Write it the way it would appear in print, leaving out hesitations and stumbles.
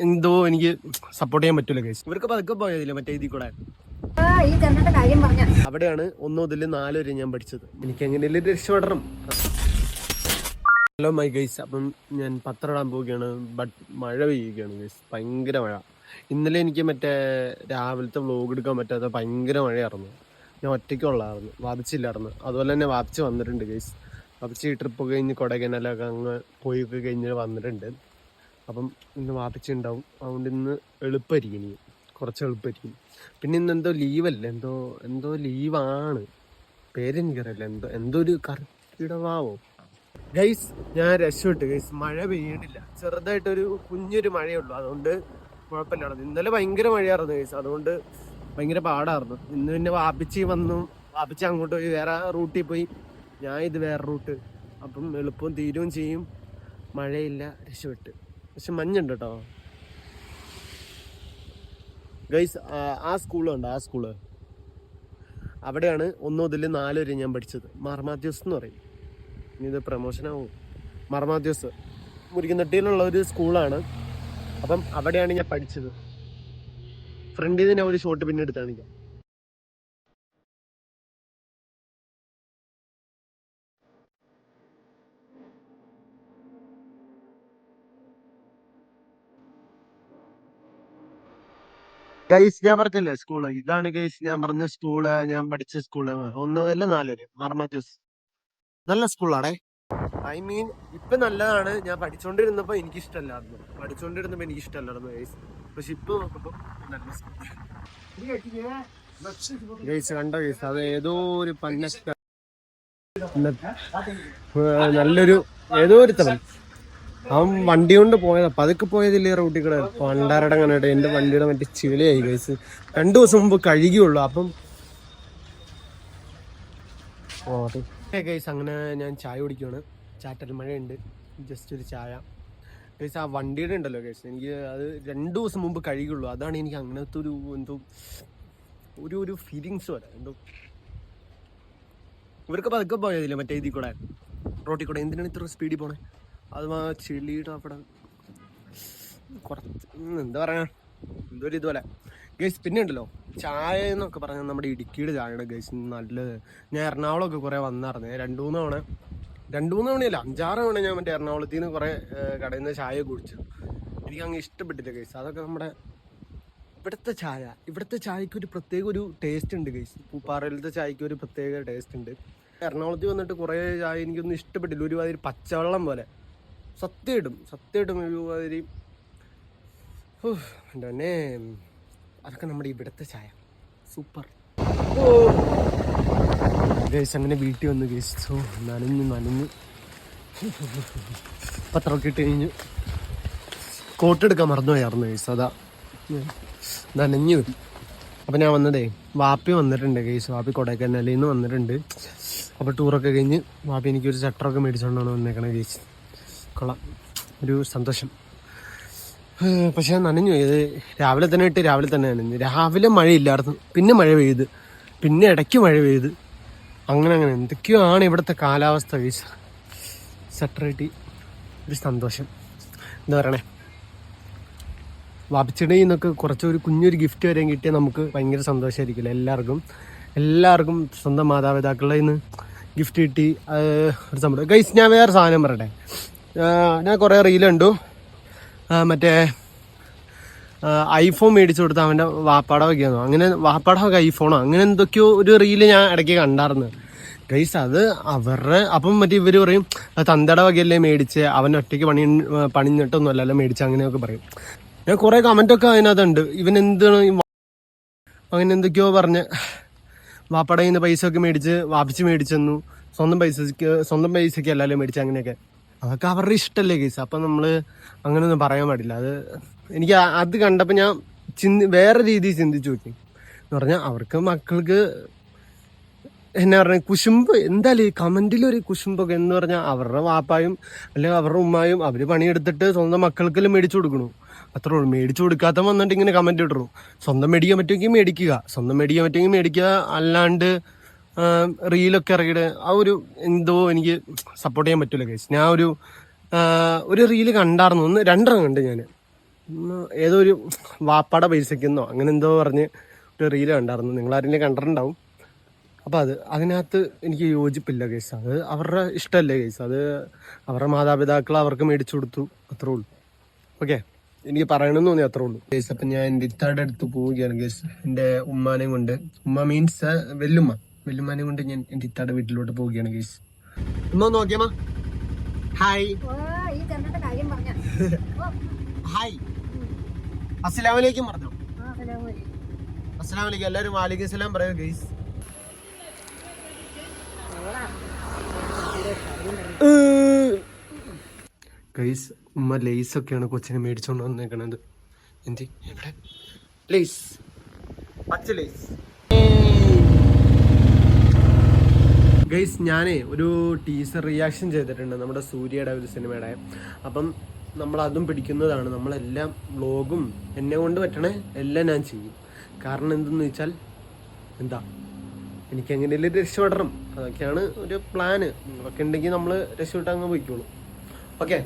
എന്തോ എനിക്ക് സപ്പോർട്ട് ചെയ്യാൻ പറ്റൂല കേസ്. ഇവർക്ക് പതുക്കെ പോയതില്ല മറ്റേ ഇതിൽ കൂടെ. അവിടെയാണ് 1 മുതൽ 4 വരെ ഞാൻ പഠിച്ചത്. എനിക്ക് എങ്ങനെയല്ലേ രക്ഷപ്പെടണം. ഹലോ മൈ ഗൈസ്, അപ്പം ഞാൻ പത്രം ഇടാൻ പോവുകയാണ്. ബട്ട് മഴ പെയ്യുകയാണ് ഗൈസ്, ഭയങ്കര മഴ. ഇന്നലെ എനിക്ക് മറ്റേ രാവിലത്തെ വ്ലോഗ് എടുക്കാൻ പറ്റാത്ത ഭയങ്കര മഴയായിരുന്നു. ഞാൻ ഒറ്റയ്ക്കുള്ളായിരുന്നു, വാപിച്ചില്ലായിരുന്നു. അതുപോലെ തന്നെ വാപിച്ച് വന്നിട്ടുണ്ട് ഗൈസ്. വാപിച്ച് ട്രിപ്പൊക്കെ കഴിഞ്ഞ് കൊടൈക്കനാലൊക്കെ അങ്ങ് പോയൊക്കെ കഴിഞ്ഞ് വന്നിട്ടുണ്ട്. അപ്പം ഇന്ന് വാപിച്ചുണ്ടാവും, അതുകൊണ്ട് ഇന്ന് എളുപ്പമായിരിക്കും. ഇനി കുറച്ച് എളുപ്പമായിരിക്കും. പിന്നെ ഇന്ന് എന്തോ ലീവല്ലേ, എന്തോ ലീവാണ്, പേരെനിക്കറിയില്ല. എന്തോ ഒരു കർക്കിടവാവോ ഗൈസ്. ഞാൻ രക്ഷപ്പെട്ടു ഗൈസ്, മഴ പെയ്യണില്ല. ചെറുതായിട്ടൊരു കുഞ്ഞൊരു മഴയുള്ളൂ, അതുകൊണ്ട് കുഴപ്പമില്ലായിരുന്നു. ഇന്നലെ ഭയങ്കര മഴയായിരുന്നു ഗൈസ്, അതുകൊണ്ട് ഭയങ്കര പാടായിരുന്നു. ഇന്ന് പിന്നെ വാപ്പിച്ച് വന്നു, വാപ്പിച്ച് അങ്ങോട്ട് പോയി വേറെ റൂട്ടിൽ പോയി, ഞാൻ ഇത് വേറെ റൂട്ട്. അപ്പം എളുപ്പം തീരുകയും ചെയ്യും, മഴയില്ല, രക്ഷപ്പെട്ട്. പക്ഷെ മഞ്ഞുണ്ട് കേട്ടോ ഗൈസ്. ആ സ്കൂളുണ്ട്, ആ സ്കൂള് അവിടെയാണ് 1 മുതൽ 4 വരെ ഞാൻ പഠിച്ചത്. മാർമാത്യൂസ് എന്ന് പറയും. ഇനി ഇത് പ്രമോഷനാവും. മാർമാത്യൂസ് മുരിക്കുന്നട്ടിയിലുള്ള ഒരു സ്കൂളാണ്. അപ്പം അവിടെയാണ് ഞാൻ പഠിച്ചത്. ഫ്രണ്ടിൽ നിന്ന് ഞാൻ ഒരു ഷോട്ട് പിന്നെ എടുത്താണ് ഞാൻ. ഗൈസ് ഞാൻ പറഞ്ഞില്ലേ സ്കൂള്, ഇതാണ് ഗൈസ് ഞാൻ പറഞ്ഞ സ്കൂള്, ഞാൻ പഠിച്ച സ്കൂള്. 1 മുതൽ 4 വരെ മാർമാത്യൂസ്. നല്ല സ്കൂളാണേ. ഐ മീൻ ഇപ്പൊ നല്ലതാണ്. ഞാൻ പഠിച്ചോണ്ടിരുന്നപ്പോ എനിക്കിഷ്ടമല്ലായിരുന്നു, ഗൈസ്. പക്ഷെ ഇപ്പൊ നോക്കുമ്പോ നല്ല സ്കൂൾ ഗൈസ്. കണ്ടോ ഗൈസ്, അത് ഏതോ ഒരു നല്ലൊരു ഏതോ ഒരു തവൻ അവൻ വണ്ടി കൊണ്ട് പോയതാ, പതുക്കെ പോയതില്ലേ റൂട്ടിൽ കൂടെ. പണ്ടാരടങ്ങാനായിട്ട് എന്റെ വണ്ടിയുടെ മറ്റേ ചിവലയായി ഗൈസ്. 2 ദിവസം മുമ്പ് കഴുകിയുള്ളു. അപ്പം ഗൈസ് അങ്ങനെ ഞാൻ ചായ കുടിക്കുകയാണ്. ചാറ്റൽ മഴയുണ്ട്, ജസ്റ്റ് ഒരു ചായ ഗൈസ്. ആ വണ്ടിയുടെ ഉണ്ടല്ലോ ഗൈസ്, എനിക്ക് അത് 2 ദിവസം മുമ്പ് കഴുകിയുള്ളൂ. അതാണ് എനിക്ക് അങ്ങനത്തെ ഒരു എന്തോ ഒരു ഫീലിങ്സ് പോലെ എന്തോ. ഇവർക്ക് പതുക്കെ പോയതില്ല മറ്റേ ഇതിൽ കൂടെ റോട്ടിൽ കൂടെ. എന്തിനാണ് ഇത്ര സ്പീഡിൽ പോണേ? അത് ചെളിയുടെ അവിടെ കുറച്ച് എന്താ പറയാ, എന്തോ ഒരു ഇതുപോലെ ഗൈസ്. പിന്നെ ഉണ്ടല്ലോ ചായ എന്നൊക്കെ പറഞ്ഞാൽ നമ്മുടെ ഇടുക്കിയുടെ ചായയുടെ ഗൈസ് നല്ലത്. ഞാൻ എറണാകുളമൊക്കെ കുറേ വന്നായിരുന്നു. 2-3 തവണ, 2-3 തവണയല്ല 5-6 തവണ ഞാൻ മറ്റേ എറണാകുളത്തിൽ നിന്ന് കുറേ കടയിൽ നിന്ന് ചായ കുടിച്ചു. എനിക്ക് അങ്ങ് ഇഷ്ടപ്പെട്ടില്ല ഗൈസ്. അതൊക്കെ നമ്മുടെ ഇവിടുത്തെ ചായക്ക് ഒരു പ്രത്യേക ഒരു ടേസ്റ്റ് ഉണ്ട് ഗൈസ്. പൂപ്പാറയിലത്തെ ചായക്ക് ഒരു പ്രത്യേക ടേസ്റ്റ് ഉണ്ട്. എറണാകുളത്തിൽ വന്നിട്ട് കുറേ ചായ എനിക്കൊന്നും ഇഷ്ടപ്പെട്ടില്ല. ഒരുമാതിരി പച്ചവെള്ളം പോലെ. സത്യമായിട്ടും ഒരുമാതിരി പിന്നെ അതൊക്കെ നമ്മുടെ ഇവിടുത്തെ ചായ സൂപ്പർ ഗൈസ്. അങ്ങനെ വീട്ടിൽ വന്ന് ഗൈസ്. സോ നനഞ്ഞ് പത്രമൊക്കെ ഇട്ട് കഴിഞ്ഞു. കോട്ടെടുക്കാൻ മറന്നുപോയായിരുന്നു ഗൈസ്, അതാ നനഞ്ഞു വരും. അപ്പം ഞാൻ വന്നതേ, വാപ്പി വന്നിട്ടുണ്ട് ഗൈസ്. വാപ്പി കൊടൈക്കനാലിൽ നിന്ന് വന്നിട്ടുണ്ട്. അപ്പോൾ ടൂറൊക്കെ കഴിഞ്ഞ് വാപ്പി എനിക്കൊരു ചട്ടറൊക്കെ മേടിച്ചുകൊണ്ടാണ് വന്നേക്കണേ ഗൈസ്. കൊള്ളാം, ഒരു സന്തോഷം. പക്ഷെ നനഞ്ഞു. ഇത് രാവിലെ തന്നെ നനഞ്ഞു. രാവിലെ മഴയില്ലായിരുന്നു, പിന്നെ മഴ പെയ്ത്, പിന്നെ ഇടയ്ക്ക് മഴ പെയ്ത്, അങ്ങനെ എന്തൊക്കെയോ ആണ് ഇവിടുത്തെ കാലാവസ്ഥ ഗൈസ്. സെറ്ററായിട്ട് ഒരു സന്തോഷം. എന്താ പറയണേ, വാപ്പിച്ചിടയിൽ നിന്നൊക്കെ കുറച്ചൊരു കുഞ്ഞൊരു ഗിഫ്റ്റ് വരെ കിട്ടിയാൽ നമുക്ക് ഭയങ്കര സന്തോഷമായിരിക്കില്ല. എല്ലാവർക്കും സ്വന്തം മാതാപിതാക്കളുടെ നിന്ന് ഗിഫ്റ്റ് കിട്ടി, ഒരു സംഭവം ഗൈസ്. ഞാൻ വേറെ സാധനം പറയട്ടെ. ഞാൻ കുറേ റീൽ കണ്ടു, മറ്റേ ഐഫോൺ മേടിച്ചു കൊടുത്ത അവൻ്റെ വാപ്പാട വയ്ക്കാന്നോ, അങ്ങനെ വാപ്പാട ഐഫോണോ അങ്ങനെ എന്തൊക്കെയോ ഒരു റീല് ഞാൻ ഇടയ്ക്ക് കണ്ടായിരുന്നു ഗൈസ്. അത് അവരുടെ അപ്പം മറ്റേ ഇവർ പറയും തന്തയുടെ വകയല്ലേ മേടിച്ച്, അവൻ ഒറ്റയ്ക്ക് പണിഞ്ഞിട്ടൊന്നും അല്ലല്ലോ മേടിച്ച്, അങ്ങനെയൊക്കെ പറയും. ഞാൻ കുറേ കമൻറ്റൊക്കെ അതിനകത്തുണ്ട്. ഇവൻ എന്താണ് അങ്ങനെ എന്തൊക്കെയോ പറഞ്ഞ് വാപ്പാടെ കയ്യിൽ നിന്ന് പൈസ ഒക്കെ മേടിച്ച് വാപ്പിച്ച് മേടിച്ചെന്നു, സ്വന്തം പൈസക്ക് അല്ലല്ലോ മേടിച്ച്, അങ്ങനെയൊക്കെ. അതൊക്കെ അവരുടെ ഇഷ്ടമല്ലേ ഗൈസ്. അപ്പം നമ്മൾ അങ്ങനെയൊന്നും പറയാൻ പാടില്ല. എനിക്ക് അത് കണ്ടപ്പോൾ ഞാൻ വേറെ രീതിയിൽ ചിന്തിച്ചു നോക്കി. എന്ന് പറഞ്ഞാൽ അവർക്ക് മക്കൾക്ക് എന്നാ പറഞ്ഞ കുശുമ്പ്, എന്തായാലും കമന്റിലൊരു കുശുമ്പൊക്കെ എന്ന് പറഞ്ഞാൽ അവരുടെ വാപ്പായും അല്ലെങ്കിൽ അവരുടെ ഉമ്മായും അവർ പണിയെടുത്തിട്ട് സ്വന്തം മക്കൾക്കെല്ലാം മേടിച്ചു കൊടുക്കണു, അത്രേ ഉള്ളൂ. മേടിച്ചു കൊടുക്കാത്ത വന്നിട്ട് ഇങ്ങനെ കമന്റ് ഇടണു. സ്വന്തം മേടിക്കാൻ പറ്റുമെങ്കിൽ മേടിക്കുക, അല്ലാണ്ട് റീലൊക്കെ ഇറങ്ങിയിട്ട് ആ ഒരു എന്തോ എനിക്ക് സപ്പോർട്ട് ചെയ്യാൻ പറ്റൂല ഗൈസ്. ഞാൻ ഒരു റീല് കണ്ടായിരുന്നു, 2 കണ്ട് ഞാൻ. ഏതോ ഒരു വാപ്പാടെ പൈസക്കെന്നോ അങ്ങനെ എന്തോ പറഞ്ഞ് ഒരു റീല് കണ്ടായിരുന്നു, നിങ്ങൾ ആരെങ്കിലും കണ്ടിട്ടുണ്ടാവും. അപ്പോൾ അതിനകത്ത് എനിക്ക് യോജിപ്പില്ല കേസ്. അത് അവരുടെ ഇഷ്ടമല്ലേ കേസ്, അത് അവരുടെ മാതാപിതാക്കൾ അവർക്ക് മേടിച്ചു കൊടുത്തു, അത്രേ ഉള്ളൂ. ഓക്കെ, എനിക്ക് പറയണമെന്ന് തോന്നി, അത്രേ ഉള്ളൂ കേസ്. അപ്പം ഞാൻ എൻ്റെ ഇത്താടെ അടുത്ത് പോവുകയാണ് കേസ്, എൻ്റെ ഉമ്മാനെയും കൊണ്ട്. ഉമ്മ മീൻസ് വെല്ലുമ്മാനെയും കൊണ്ട് ഞാൻ എൻ്റെ ഇത്താടെ വീട്ടിലോട്ട് പോവുകയാണ് കേസ്. ഉമ്മ നോക്കിയമ്മ, ഹായ് ഹായ്, അസ്സലാമലൈക്കും പറഞ്ഞോ. അസ്സലാമലൈക്കും, എല്ലാവരും വാലിക്കും സലാം പറയോ ഗൈസ്. ഗൈസ്, ഉമ്മ ലേസ് ഒക്കെയാണ് കൊച്ചിനെ മേടിച്ചോണ്ട് വന്നേക്കണത്. എന്ത് എവിടെ ലേസ്, പച്ച ലേസ്. ഗൈസ്, ഞാനേ ഒരു ടീസർ റിയാക്ഷൻ ചെയ്തിട്ടുണ്ട് നമ്മുടെ സൂര്യയുടെ ഒരു സിനിമയുടെ. അപ്പം നമ്മളതും പിടിക്കുന്നതാണ്. നമ്മളെല്ലാം വ്ളോഗും എന്നെ കൊണ്ട് പറ്റണേ എല്ലാം ഞാൻ ചെയ്യും. കാരണം എന്തെന്ന് വെച്ചാൽ എനിക്ക് എങ്ങനെയല്ലേ രക്ഷപ്പെടണം, അതൊക്കെയാണ് ഒരു പ്ലാന്. നിങ്ങളൊക്കെ ഉണ്ടെങ്കിൽ നമ്മൾ രക്ഷപ്പെട്ട് അങ്ങ് പോയിക്കോളൂ. ഓക്കെ.